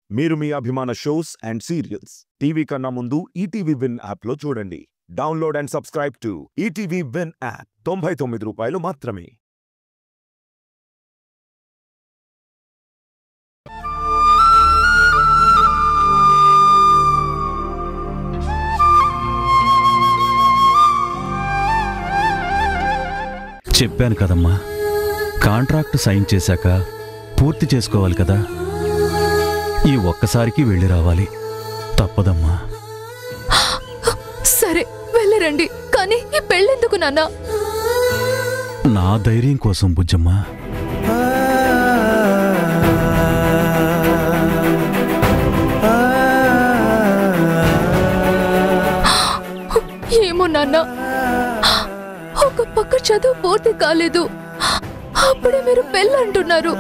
మీరు మీ అభిమాన shows and serials TV కన్నా ముందు ఈటీవీ విన్ యాప్లో చూడండి. Download and subscribe to ETV win app. 99 రూపాయలు మాత్రమే. చెప్పాను కదమ్మా, కాంట్రాక్ట్ సైన్ చేశాక పూర్తి చేసుకోవాలి కదా. ఈ ఒక్కసారికి వెళ్ళి రావాలి, తప్పదమ్మా. సరే వెళ్ళరండి, కానీ ఈ పెళ్ళెందుకు నాన్న? నా ధైర్యం కోసం బుజ్జమ్మ. ఏమో నాన్న, ఒక పక్క చదువు పూర్తి కాలేదు, అప్పుడే మీరు పెళ్ళంటున్నారు.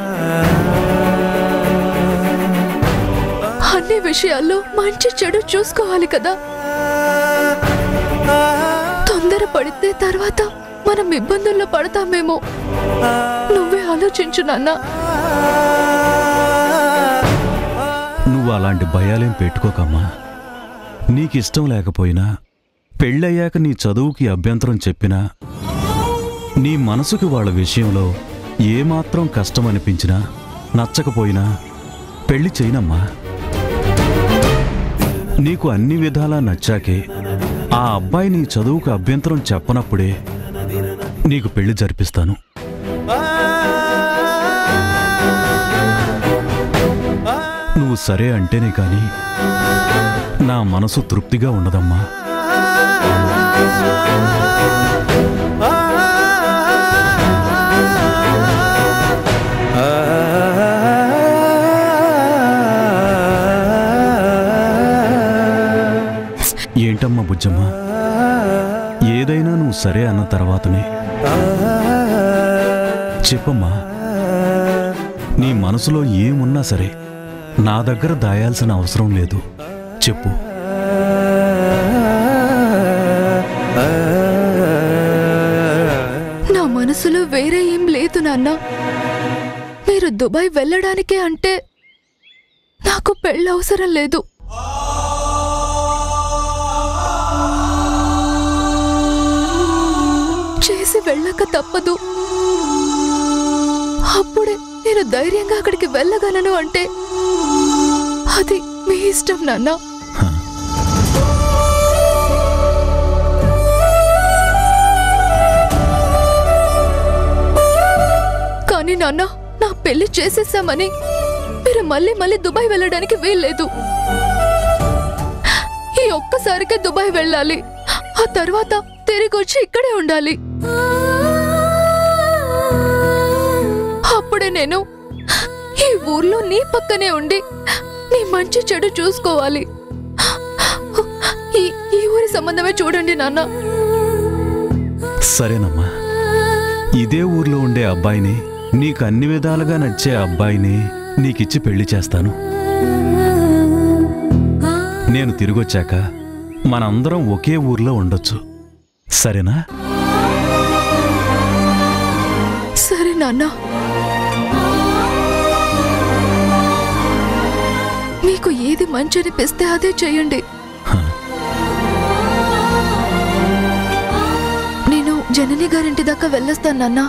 అన్ని విషయాల్లో మంచి చెడు చూసుకోవాలి కదా. తొందరపడితే తర్వాత మనం ఇబ్బందుల్లో పడతామేమో. నువ్వే ఆలోచించు నాన్న. నువ్వు అలాంటి భయాలేం పెట్టుకోకమ్మా. నీకిష్టం లేకపోయినా, పెళ్ళయ్యాక నీ చదువుకి అభ్యంతరం చెప్పినా, నీ మనసుకి వాళ్ళ విషయంలో ఏమాత్రం కష్టం అనిపించినా, నచ్చకపోయినా పెళ్లి చేయనమ్మా. నీకు అన్ని విధాలా నచ్చాకే ఆ అబ్బాయి నీ చదువుకు అభ్యంతరం చెప్పనప్పుడే నీకు పెళ్లి జరిపిస్తాను. నువ్వు సరే అంటేనే కాని నా మనసు తృప్తిగా ఉండదమ్మా. ఏంటమ్మా బుజ్జమ్మ, ఏదైనా నువ్వు సరే అన్న తర్వాతనే చెప్పమ్మా. నీ మనసులో ఏమున్నా సరే నా దగ్గర దాయాల్సిన అవసరం లేదు, చెప్పు. నా మనసులో వేరే ఏం లేదు నాన్న. మీరు దుబాయ్ వెళ్ళడానికే అంటే నాకు పెళ్ళి అవసరం లేదు. చేసి వెళ్ళక తప్పదు. అప్పుడే నేను ధైర్యంగా అక్కడికి వెళ్ళగలను అంటే అది మీ ఇష్టం నాన్న. కానీ నాన్న, నా పెళ్లి చేసేసామని మీరు మళ్ళీ మళ్ళీ దుబాయ్ వెళ్ళడానికి వీల్లేదు. ఈ ఒక్కసారికే దుబాయ్ వెళ్ళాలి, ఆ తర్వాత తిరిగి వచ్చి ఇక్కడే ఉండాలి. అప్పుడే నేను ఈ ఊర్లో నీ పక్కనే ఉండి నీ మంచి చెడు చూసుకోవాలి. ఈ ఊరి సంబంధమే చూడండి నాన్న. సరేనమ్మా, ఇదే ఊర్లో ఉండే అబ్బాయిని, నీకు అన్ని విధాలుగా నచ్చే అబ్బాయిని నీకిచ్చి పెళ్లి చేస్తాను. నేను తిరిగొచ్చాక మనందరం ఒకే ఊర్లో ఉండొచ్చు, సరేనా? సరే నాన్న. మీకు ఏది మంచి అనిపిస్తే అదే చేయండి. నేను జనని గారింటి దాకా వెళ్ళొస్తాను నాన్న.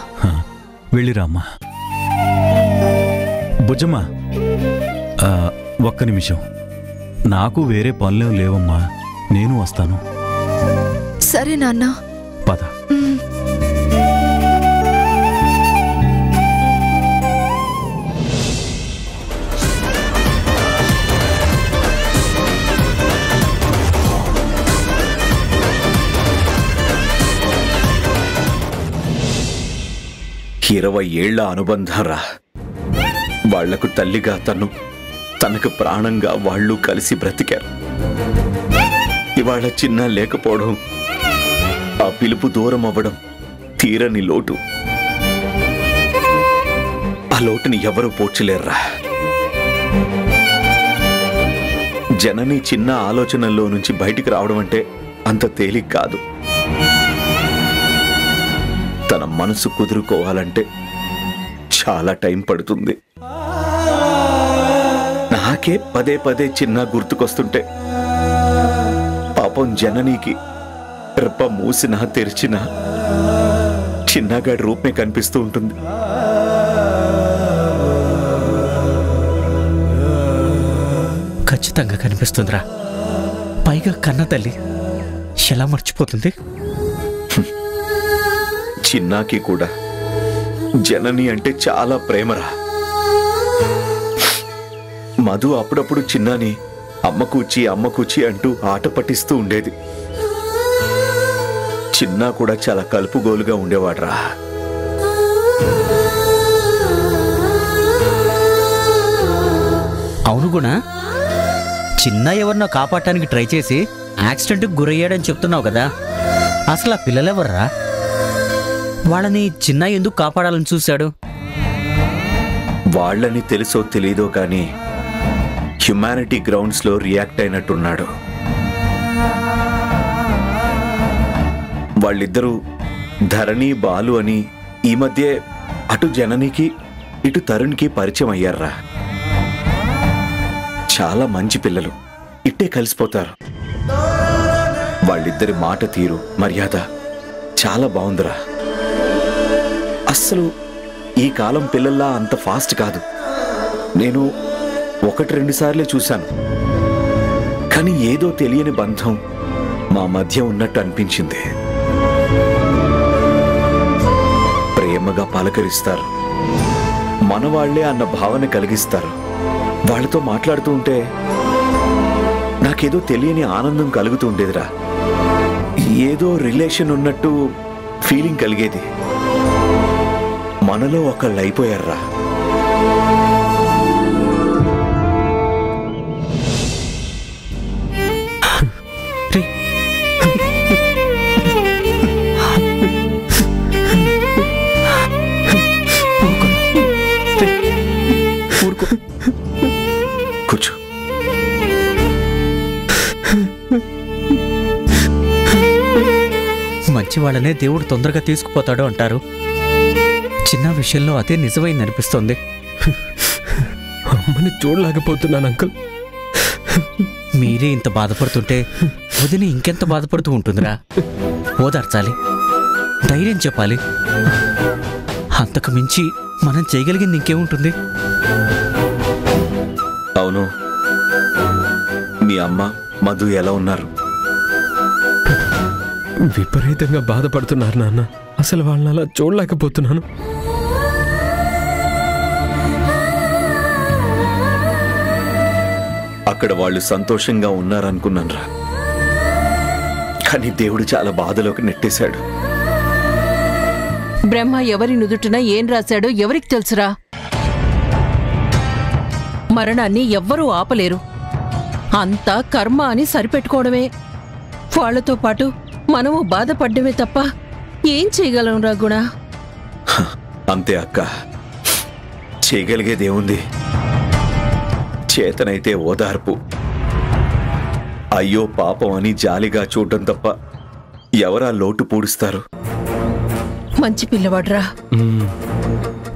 వెళ్ళిరామ్మా. బుజ్జమ్మా, ఒక్క నిమిషం, నాకు వేరే పనులేం లేవమ్మా, నేను వస్తాను. సరే నాన్న, పద. ఇరవై ఏళ్ల అనుబంధంరా. వాళ్లకు తల్లిగా తనకు ప్రాణంగా వాళ్ళు కలిసి బ్రతికారు. ఇవాళ చిన్న లేకపోవడం, ఆ పిలుపు దూరం అవ్వడం తీరని లోటు. ఆ లోటుని ఎవరూ పోడ్చలేర్రా. జనని చిన్న ఆలోచనల్లో నుంచి బయటికి రావడం అంటే అంత తేలిక కాదు. తన మనసు కుదురుకోవాలంటే చాలా టైం పడుతుంది. అందుకే పదే పదే చిన్న గుర్తుకొస్తుంటే పాపం జననికి రెప్ప మూసినా తెరిచినా చిన్నగాడి రూపమే కనిపిస్తూ ఉంటుంది. ఖచ్చితంగా కనిపిస్తుందిరా. పైగా కన్న తల్లి ఎలా మర్చిపోతుంది? చిన్నాకి కూడా జనని అంటే చాలా ప్రేమరా. మధు అప్పుడప్పుడు చిన్నాని అమ్మ కూచి అంటూ ఆట పట్టిస్తూ ఉండేది. చిన్న కూడా చాలా కలుపుగోలుగా ఉండేవాడ్రా. అవును గుణ, చిన్న ఎవరినో కాపాడటానికి ట్రై చేసి యాక్సిడెంట్కి గురయ్యాడని చెప్తున్నావు కదా, అసలు ఆ పిల్లలెవర్రా? వాళ్ళని చిన్న ఎందుకు కాపాడాలని చూశాడు? వాళ్ళని తెలుసో తెలీదో కానీ హ్యుమానిటీ గ్రౌండ్స్లో రియాక్ట్ అయినట్టున్నాడు. వాళ్ళిద్దరూ ధరణి బాలు అని ఈ మధ్య అటు జననికి ఇటు తరుణ్కి పరిచయం అయ్యారా. చాలా మంచి పిల్లలు, ఇట్టే కలిసిపోతారు. వాళ్ళిద్దరి మాట తీరు మర్యాద చాలా బాగుందిరా. అస్సలు ఈ కాలం పిల్లల్లా అంత ఫాస్ట్ కాదు. నేను 1-2 సార్లే చూశాను, కానీ ఏదో తెలియని బంధం మా మధ్య ఉన్నట్టు అనిపించింది. ప్రేమగా పలకరిస్తారు, మనవాళ్లే అన్న భావన కలిగిస్తారు. వాళ్ళతో మాట్లాడుతూ ఉంటే నాకేదో తెలియని ఆనందం కలుగుతూ ఉండేదిరా. ఏదో రిలేషన్ ఉన్నట్టు ఫీలింగ్ కలిగేది. మనలో ఒకళ్ళు అయిపోయారా. కూర్చో. మంచి వాళ్ళనే దేవుడు తొందరగా తీసుకుపోతాడు అంటారు. చిన్న విషయంలో అదే నిజమైంది అనిపిస్తోంది. అమ్మని చూడలేకపోతున్నాను అంకుల్. మీరే ఇంత బాధపడుతుంటే వదిన ఇంకెంత బాధపడుతూ ఉంటుందిరా. ఓదార్చాలి, ధైర్యం చెప్పాలి. అంతకు మించి మనం చేయగలిగింది ఇంకేముంటుంది? అవును, మీ అమ్మ మధు ఎలా ఉన్నారు? విపరీతంగా బాధపడుతున్నారు నాన్న. అసలు వాళ్ళని అలా చూడలేకపోతున్నాను. అక్కడ వాళ్ళు సంతోషంగా ఉన్నారనుకున్నానురా, కానీ దేవుడు చాలా బాధలోకి నెట్టేశాడు. బ్రహ్మ ఎవరి నుదుటిన ఏం రాశాడో ఎవరికి తెలుసురా. మరణాన్ని ఎవ్వరూ ఆపలేరు. అంతా కర్మ అని సరిపెట్టుకోవడమే. వాళ్లతో పాటు మనము బాధపడ్డమే తప్ప ఏం చేయగలంరా గుణ? అంతే అక్క, చేయగలిగేదేముంది? చేతనైతే ఓదార్పు, అయ్యో పాపం అని జాలిగా చూడటం తప్ప ఎవరా లోటు పూడుస్తారు? మంచి పిల్లవాడ్రా.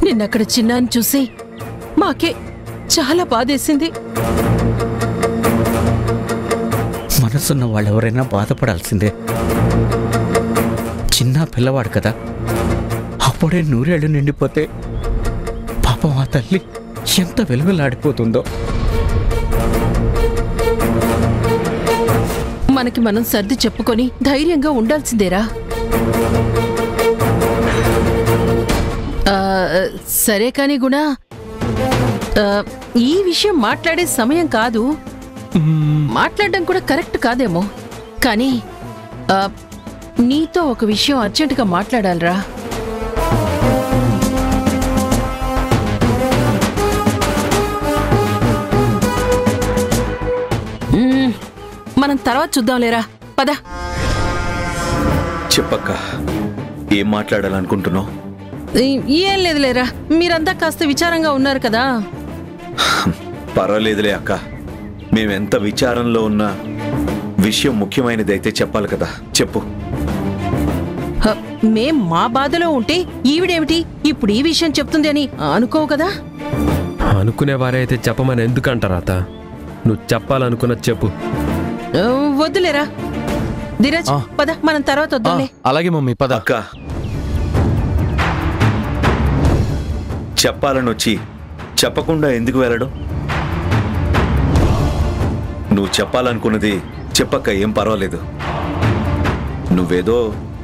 నిన్నక్కడ చిన్నాన్ని చూసి మాకే చాలా బాధేసింది. మనసున్న వాళ్ళెవరైనా బాధపడాల్సిందే. చిన్న పిల్లవాడు కదా, అప్పుడే 100 ఏళ్ళు నిండిపోతే పాపం ఆ తల్లి ఎంత వెలుగులాడిపోతుందో. మనకి మనం సర్ది చెప్పుకొని ధైర్యంగా ఉండాల్సిందేరా. సరే కాని గుణ, ఈ విషయం మాట్లాడే సమయం కాదు. మాట్లాడడం కూడా కరెక్ట్ కాదేమో, కానీ నీతో ఒక విషయం అర్జెంటుగా మాట్లాడాలిరా. మనం తర్వాత చూద్దాంలేరా, పద. చెప్పక్క, ఏం మాట్లాడాలనుకుంటున్నావు? ఏం లేదులేరా, మీరంతా కాస్త విచారంగా ఉన్నారు కదా. పర్వాలేదులే అక్క, మేమెంత విచారంలో ఉన్నా విషయం ముఖ్యమైనదైతే చెప్పాలి కదా. చెప్పు. మేం మా బాధలో ఉంటే ఈవిడేమిటి ఇప్పుడు ఈ విషయం చెప్తుంది అని అనుకోవు కదా. అనుకునేవారైతే చెప్పమని ఎందుకంటారా అత్త? నువ్వు చెప్పాలనుకున్నది చెప్పు. వద్దులేరా ధీరజ్, పద మనం తర్వాత వద్దులే. అలాగే మమ్మీ పద. అక్క, చెప్పాలని వచ్చి చెప్పకుండా ఎందుకు వెళ్ళడం? నువ్వు చెప్పాలనుకున్నది చెప్పక్క, ఏం పర్వాలేదు. నువ్వేదో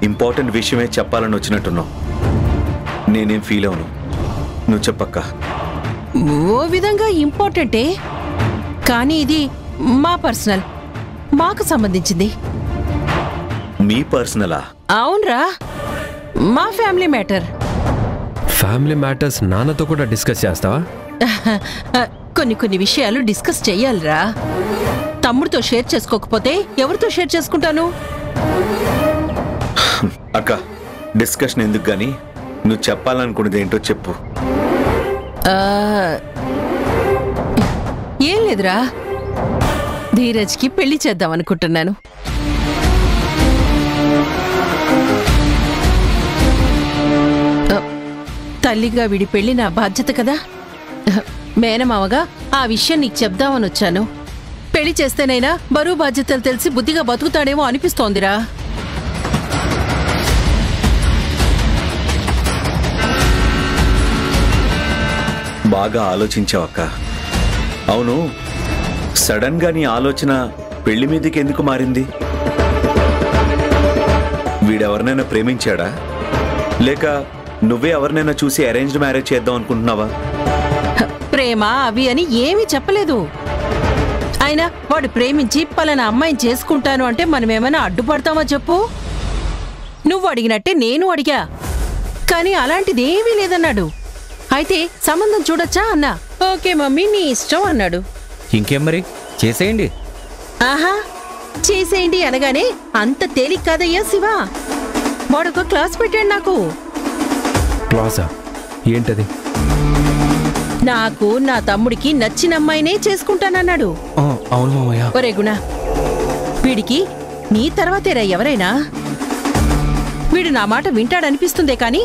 ఇంపార్టెంట్ విషయమే చెప్పాలని వచ్చినట్టున్నావు. నేనేం ఫీల్ అవను. నువ్వు చెప్పక్క. ఓ విధంగా ఇంపార్టెంటే, కానీ ఇది మా పర్సనల్, మాకు సంబంధించింది. మీ పర్సనలా? అవునరా, మా ఫ్యామిలీ మ్యాటర్. ఫ్యామిలీ మ్యాటర్స్ నాన్నతో కూడా డిస్కస్ చేస్తావా? కొన్ని విషయాలు డిస్కస్ చెయ్యాలిరా. తమ్ముడితో షేర్ చేసుకోకపోతే ఎవరితో షేర్ చేసుకుంటాను? అక్క, డిస్కషన్ ఎందుకు గాని నువ్వు చెప్పాలనుకున్నది ఏంటో చెప్పు. ఏం లేదురా, ధీరజ్కి పెళ్లి చేద్దాం అనుకుంటున్నాను. తల్లిగా వీడి పెళ్లి నా బాధ్యత కదా. మేనమావగా ఆ విషయం నీకు చెప్దామని వచ్చాను. పెళ్లి చేస్తేనైనా బరువు బాధ్యతలు తెలిసి బుద్ధిగా బతుకుతాడేమో అనిపిస్తోందిరా. బాగా ఆలోచించావక్క. అవును, సడన్ గా నీ ఆలోచన పెళ్లి మీదకి ఎందుకు మారింది? వీడెవరినైనా ప్రేమించాడా, లేక నువ్వే ఎవరినైనా చూసి అరేంజ్డ్ మ్యారేజ్ చేద్దాం అనుకుంటున్నావా? ప్రేమ అవి అని ఏమీ చెప్పలేదు. అయినా వాడు ప్రేమించి పలానా అమ్మాయిని చేసుకుంటాను అంటే మనమేమైనా అడ్డుపడతామా చెప్పు? నువ్వు అడిగినట్టే నేను అడిగా, కానీ అలాంటిదేమీ లేదన్నాడు. అయితే సంబంధం చూడొచ్చా అన్నా. ఓకే మమ్మీ, నీ ఇష్టం అన్నాడు. ఇంకేం మరి, చేసేయండి. ఆహా, చేసేయండి అనగానే అంత తేలిక కాదయ్యా శివ. వాడొక క్లాస్ పెట్టాడు నాకు. క్లాసా? ఏంటది? నాకు నా తమ్ముడికి నచ్చిన అమ్మాయినే చేసుకుంటానన్నాడు. అవును మామయ్య. ఒరే గుణ, వీడికి నీ తర్వాతేరా ఎవరైనా. వీడు నా మాట వింటాడనిపిస్తుందే కాని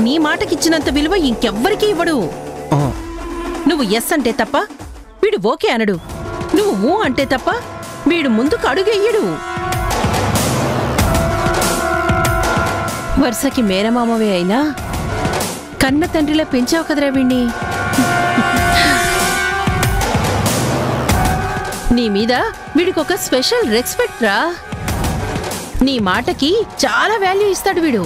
నీ మాటకిచ్చినంత విలువ ఇంకెవ్వరికీ ఇవ్వడు. నువ్వు ఎస్ అంటే తప్ప వీడు ఓకే అనడు. నువ్వు ఊ అంటే తప్ప వీడు ముందుకు అడుగెయ్యడు. వరుసకి మేనమామవే అయినా కన్న తండ్రిలా పెంచావు కదరా వీణ్ణి. నీ మీద వీడికొక స్పెషల్ రెస్పెక్ట్ రా. నీ మాటకి చాలా వాల్యూ ఇస్తాడు వీడు.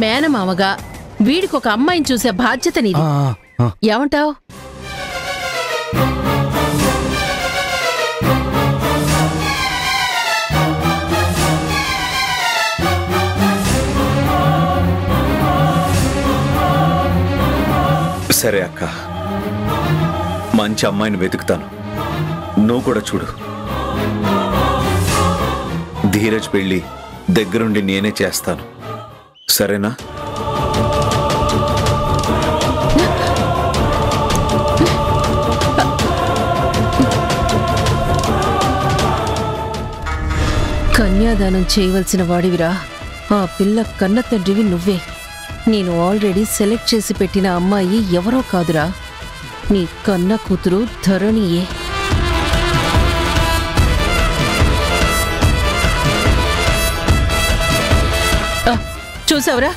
మేనమామగా వీడికొక అమ్మాయిని చూసే బాధ్యత నీది. ఏమంటావ్? సరే అక్క, మంచి అమ్మాయిని వెతుకుతాను. నువ్వు కూడా చూడు. ధీరజ్ పెళ్ళి దగ్గరుండి నేనే చేస్తాను, సరేనా? కన్యాదానం చేయవలసిన వాడివిరా. ఆ పిల్ల కన్న తండ్రివి నువ్వే. నేను ఆల్రెడీ సెలెక్ట్ చేసి పెట్టిన అమ్మాయి ఎవరో కాదురా, నీ కన్న కూతురు ధరణియే. చూసావురా,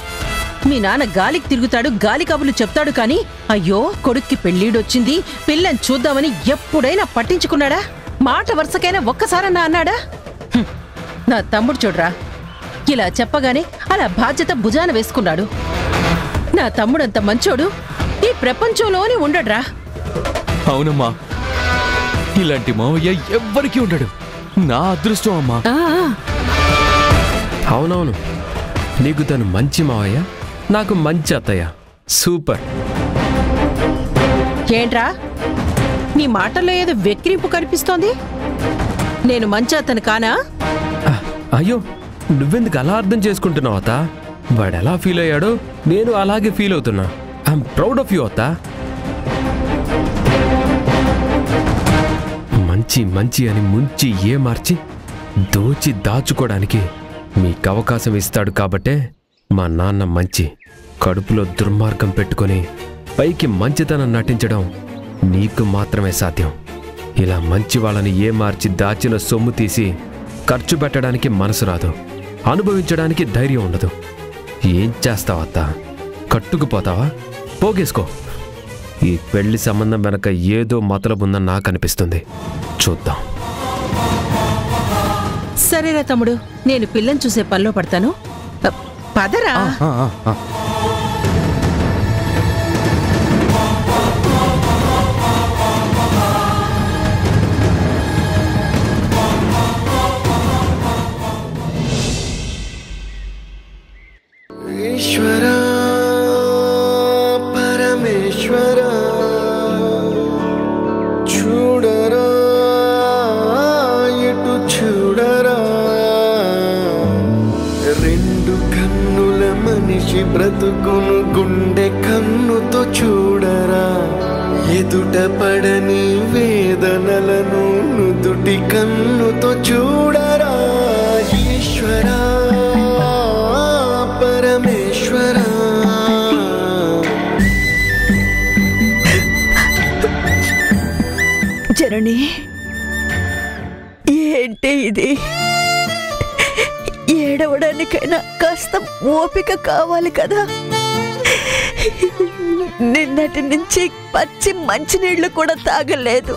మీ నాన్న గాలికి తిరుగుతాడు, గాలి కబులు చెప్తాడు కాని అయ్యో కొడుక్కి పెళ్ళీడొచ్చింది, పిల్లని చూద్దామని ఎప్పుడైనా పట్టించుకున్నాడా? మాట వరుసకైనా ఒక్కసారన్నా అన్నాడా? నా తమ్ముడు చూడరా, ఇలా చెప్పగానే అలా బాధ్యత భుజాన వేసుకున్నాడు. నా తమ్ముడంత మంచోడు ఈ ప్రపంచంలోనే ఉండడ్రా. అవునమ్మా, ఇలాంటి మావయ్య ఎవ్వరికీ ఉండడు. నా అదృష్టం అమ్మా. అవునవును, నీకు తను మంచి మావయ్య, నాకు మంచి అత్తయ్య. సూపర్. ఏంట్రా, నీ మాటల్లో ఏదో వెక్కిరింపు కనిపిస్తోంది. నేను మంచి అతను కానా? అయ్యో, నువ్వెందుకు అలా అర్థం చేసుకుంటున్నావు అత్త? వాడు ఎలా ఫీల్ అయ్యాడో నేను అలాగే ఫీల్ అవుతున్నా. ఐఎమ్ ప్రౌడ్ ఆఫ్ యూ అత్త. మంచి మంచి అని ముంచి మార్చి దోచి దాచుకోవడానికి మీకు అవకాశం ఇస్తాడు కాబట్టే మా నాన్న మంచి. కడుపులో దుర్మార్గం పెట్టుకొని పైకి మంచితనం నటించడం నీకు మాత్రమే సాధ్యం. ఇలా మంచి వాళ్ళని ఏమార్చి దాచిన సొమ్ము తీసి ఖర్చు పెట్టడానికి మనసు రాదు, అనుభవించడానికి ధైర్యం ఉండదు. ఏం చేస్తావత్త? కట్టుకుపోతావా? పోగేసుకో. ఈ పెళ్లి సంబంధం వెనక ఏదో మతలబుందని నాకు అనిపిస్తుంది. చూద్దాం. సరేరా తమ్ముడు, నేను పిల్లని చూసే పనిలో పడతాను. పదరా. ఈశ్వరా పరమేశ్వరా చూడరా ఎటు చూడరా, రెండు కన్నుల మనిషి బ్రతుకును గుండె కన్నుతో చూడరా, ఎదుట పడని వేదనలను నుదుటి కన్నుతో చూడరా. ఈశ్వరా పరమేశ్వరా. జనని, ఏంటి ఇది? ఏడవడానికైనా కాస్త ఓపిక కావాలి కదా. నిన్నటి నుంచి పచ్చి మంచినీళ్లు కూడా తాగలేదు.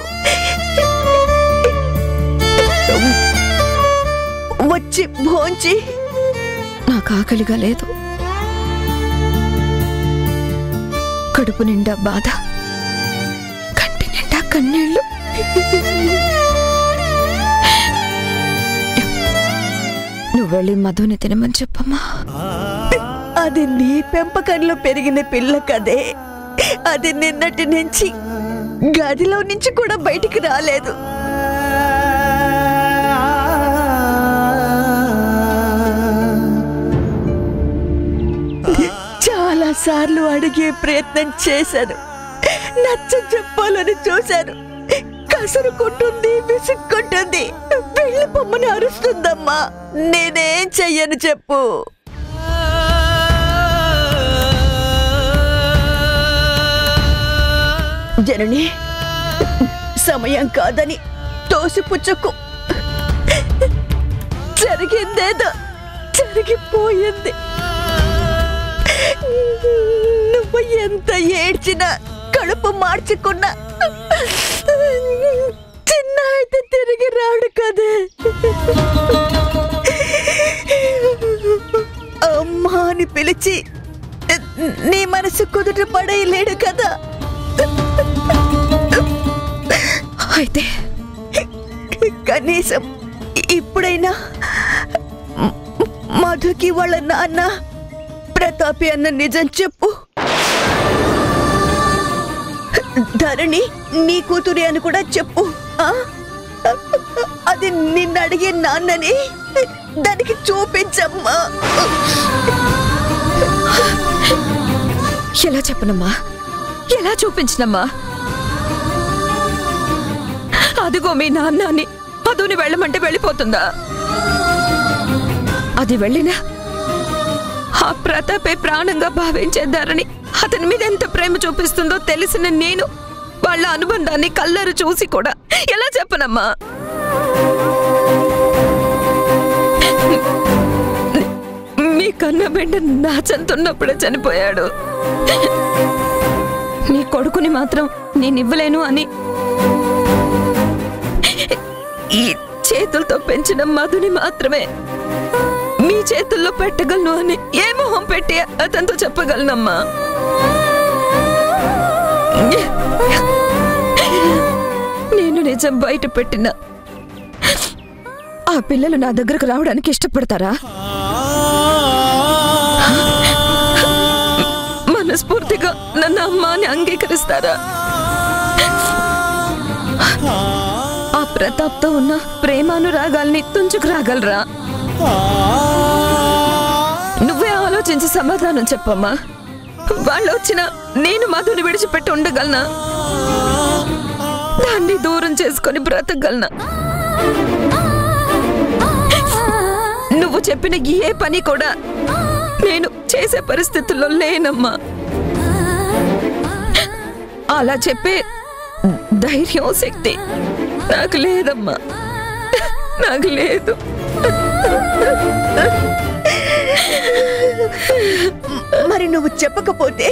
వచ్చి భోంచి నాకు ఆకలిగా లేదు. కడుపు నిండా బాధ, కంటి నిండా కన్నీళ్లు. నువ్వు వెళ్ళి మధుని తినమని చెప్పమ్మా. అది నీ పెంపకంలో పెరిగిన పిల్ల కదే. అది నిన్నటి నుంచి గదిలో నుంచి కూడా బయటికి రాలేదు. చాలా సార్లు అడిగే ప్రయత్నం చేశాను, నచ్చ చెప్పాలని చూశాను. కసురుకుంటుంది, విసుక్కుంటుంది, పెళ్లి పొమ్మని అరుస్తుందమ్మా. నేనేం చెయ్యను చెప్పు? జనని, సమయం కాదని తోసిపుచ్చకు. జరిగిందేదో జరిగిపోయింది. నువ్వు ఎంత ఏడ్చినా, కడుపు మార్చుకున్నా, చిన్న అయితే తిరిగి రాడు కదే. అమ్మా అని పిలిచి నీ మనసు కుదుట పడేయలేడు కదా. అయితే కనీసం ఇప్పుడైనా మధుకి వాళ్ళ నాన్న ప్రతాపి అన్న నిజం చెప్పు. ధరణి నీ కూతురి అని కూడా చెప్పు. అది నిన్నడిగే నాన్నని దానికి చూపించమ్మా. ఎలా చెప్పనమ్మా? ఎలా చూపించనమ్మా? అదిగో మీ నాన్నని మధుని వెళ్ళమంటే వెళ్ళిపోతుందా? అది వెళ్ళినా ఆ ప్రతాపే ప్రాణంగా భావించేద్దారని అతని మీద ఎంత ప్రేమ చూపిస్తుందో తెలిసిన నేను వాళ్ళ అనుబంధాన్ని కళ్ళరు చూసి కూడా ఎలా చెప్పనమ్మా? మీ కన్న బిడ్డ నా చెంతున్నప్పుడే చనిపోయాడు. నీ కొడుకుని మాత్రం నేనివ్వలేను అని ఈ చేతులతో పెంచిన మధుని మాత్రమే మీ చేతుల్లో పెట్టగలను అని ఏ మొహం పెట్టి అతనితో చెప్పగలనమ్మా? నేను నిజం బయట పెట్టిన ఆ పిల్లలు నా దగ్గరకు రావడానికి ఇష్టపడతారా? మనస్ఫూర్తిగా నన్ను అమ్మ అని అంగీకరిస్తారా? ఆ ప్రతాప్తో ఉన్న ప్రేమానురాగాల్ని తుంచుకు రాగలరా? నువ్వే ఆలోచించి సమాధానం చెప్పమ్మా. వాళ్ళు వచ్చినా నేను మధుని విడిచిపెట్టి ఉండగలనా? దాన్ని దూరం చేసుకొని బ్రతకగలనా? నువ్వు చెప్పిన ఏ పని కూడా నేను చేసే పరిస్థితుల్లో లేనమ్మా. అలా చెప్పే ధైర్యం శక్తి నాకు లేదమ్మా, నాకు లేదు. మరి నువ్వు చెప్పకపోతే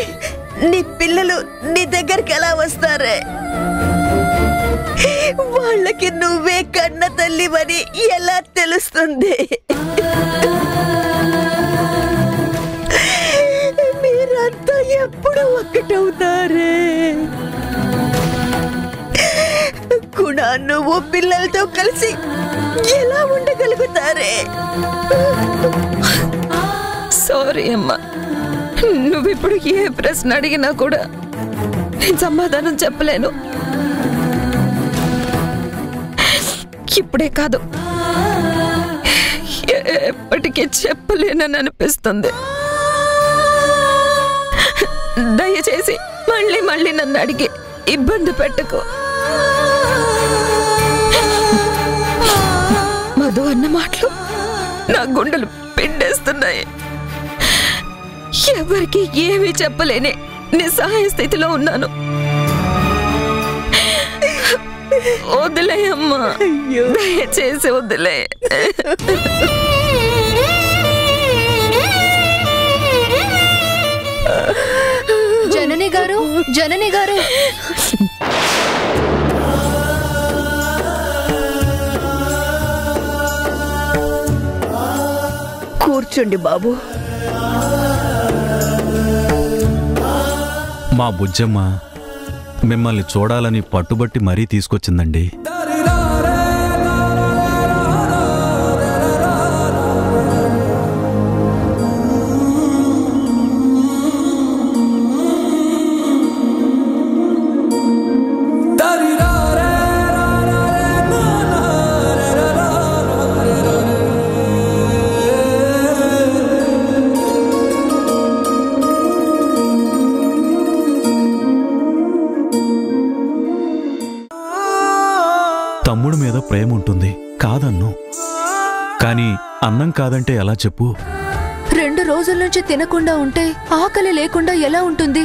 నీ పిల్లలు నీ దగ్గరికి ఎలా వస్తారే? వాళ్ళకి నువ్వే కన్న తల్లివని ఎలా తెలుస్తుంది? మీరంతా ఎప్పుడు ఒక్కటవుతారే? కూడా నువ్వు పిల్లలతో కలిసి ఎలా ఉండగలుగుతారే? సారీ అమ్మా, నువ్విప్పుడు ఏ ప్రశ్న అడిగినా కూడా నేను సమాధానం చెప్పలేను. ఇప్పుడే కాదు, ఎప్పటికీ చెప్పలేనని అనిపిస్తుంది. దయచేసి మళ్ళీ మళ్ళీ నన్ను అడిగి ఇబ్బంది పెట్టకు. మధు అన్న మాటలు నా గుండెలు పిండేస్తున్నాయి. ఎవరికి ఏమీ చెప్పలేని నిస్సహాయ స్థితిలో ఉన్నాను. వదిలేయమ్మా, దయచేసి వదిలే. జనని గారు, జనని గారు, కూర్చోండి బాబు. మా బుజ్జమ్మ మిమ్మల్ని చూడాలని పట్టుబట్టి మరీ తీసుకొచ్చిందండి. తమ్ముడి మీద ప్రేమ ఉంటుంది కాదన్ను, కానీ అన్నం కాదంటే ఎలా చెప్పు? 2 రోజుల నుంచి తినకుండా ఉంటే ఆకలి లేకుండా ఎలా ఉంటుంది?